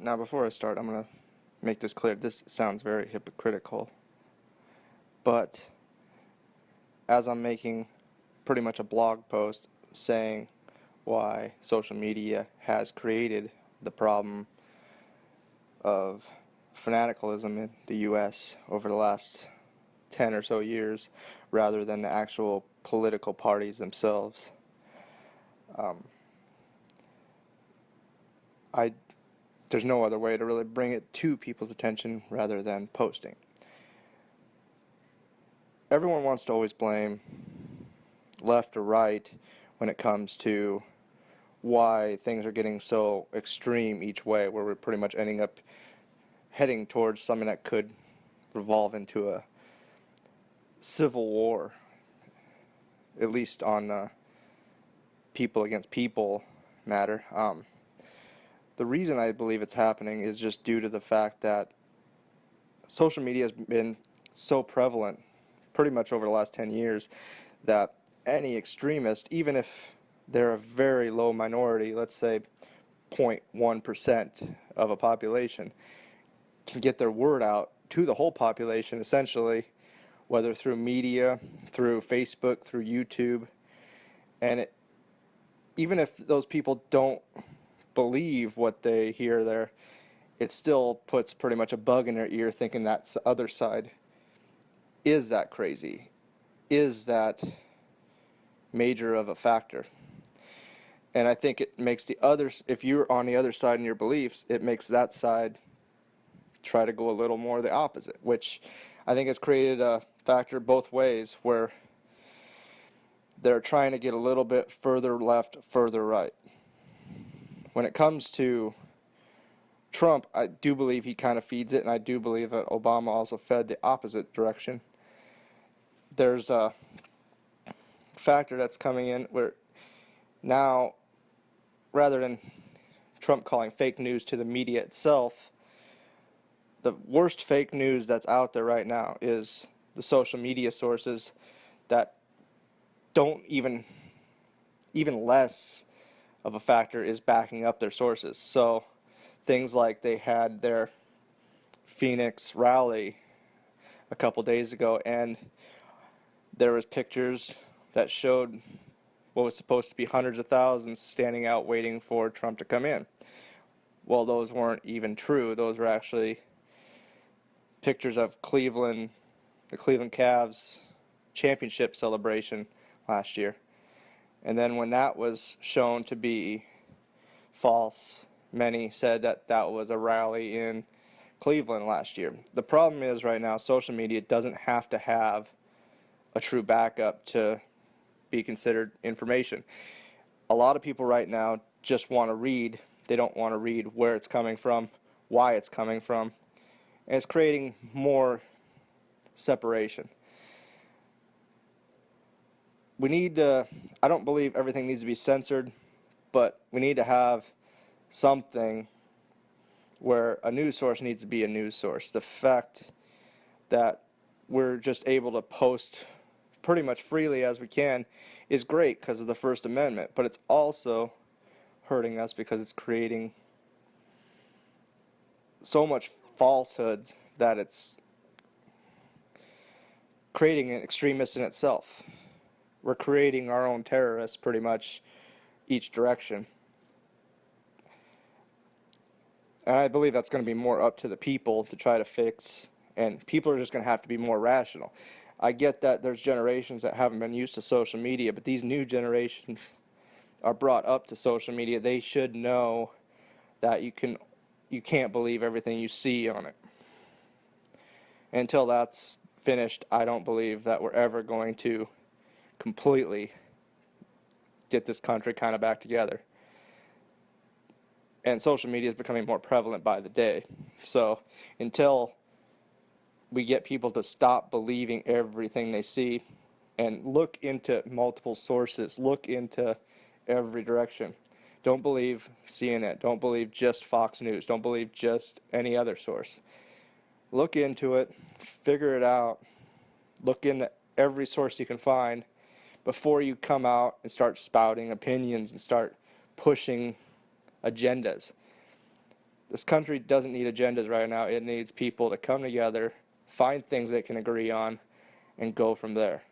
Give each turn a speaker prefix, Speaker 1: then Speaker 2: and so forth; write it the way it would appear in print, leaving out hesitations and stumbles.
Speaker 1: Now, before I start, I'm going to make this clear. This sounds very hypocritical, but as I'm making pretty much a blog post saying why social media has created the problem of fanaticalism in the U.S. over the last 10 or so years, rather than the actual political parties themselves, I there's no other way to really bring it to people's attention rather than posting. Everyone wants to always blame left or right when it comes to why things are getting so extreme each way, where we're pretty much ending up heading towards something that could revolve into a civil war, at least on people against people matter. The reason I believe it's happening is just due to the fact that social media has been so prevalent pretty much over the last 10 years that any extremist, even if they're a very low minority, let's say 0.1% of a population, can get their word out to the whole population essentially, whether through media, through Facebook, through YouTube. And even if those people don't believe what they hear there, it still puts pretty much a bug in their ear thinking that the other side is that crazy, is that major of a factor. And I think it makes the others, if you're on the other side in your beliefs, it makes that side try to go a little more the opposite, which I think has created a factor both ways, where they're trying to get a little bit further left, further right. When it comes to Trump, I do believe he kind of feeds it, and I do believe that Obama also fed the opposite direction. There's a factor that's coming in where now, rather than Trump calling fake news to the media itself, the worst fake news that's out there right now is the social media sources that don't even less of a factor is backing up their sources. So things like they had their Phoenix rally a couple days ago, and there was pictures that showed what was supposed to be hundreds of thousands standing out waiting for Trump to come in. Well, those weren't even true. Those were actually pictures of the Cleveland Cavs championship celebration last year. And then when that was shown to be false, many said that that was a rally in Cleveland last year. The problem is right now, social media doesn't have to have a true backup to be considered information. A lot of people right now just want to read. They don't want to read where it's coming from, why it's coming from. And it's creating more separation. We need to, I don't believe everything needs to be censored, but we need to have something where a news source needs to be a news source. The fact that we're just able to post pretty much freely as we can is great because of the First Amendment, but it's also hurting us because it's creating so much falsehoods that it's creating an extremist in itself. We're creating our own terrorists pretty much each direction. And I believe that's going to be more up to the people to try to fix, and people are just going to have to be more rational. I get that there's generations that haven't been used to social media, but these new generations are brought up to social media. They should know that you can't believe everything you see on it. And until that's finished, I don't believe that we're ever going to completely get this country kind of back together. And social media is becoming more prevalent by the day. So until we get people to stop believing everything they see and look into multiple sources, look into every direction. Don't believe CNN. Don't believe just Fox News. Don't believe just any other source. Look into it, figure it out, look into every source you can find before you come out and start spouting opinions and start pushing agendas. This country doesn't need agendas right now. It needs people to come together, find things they can agree on, and go from there.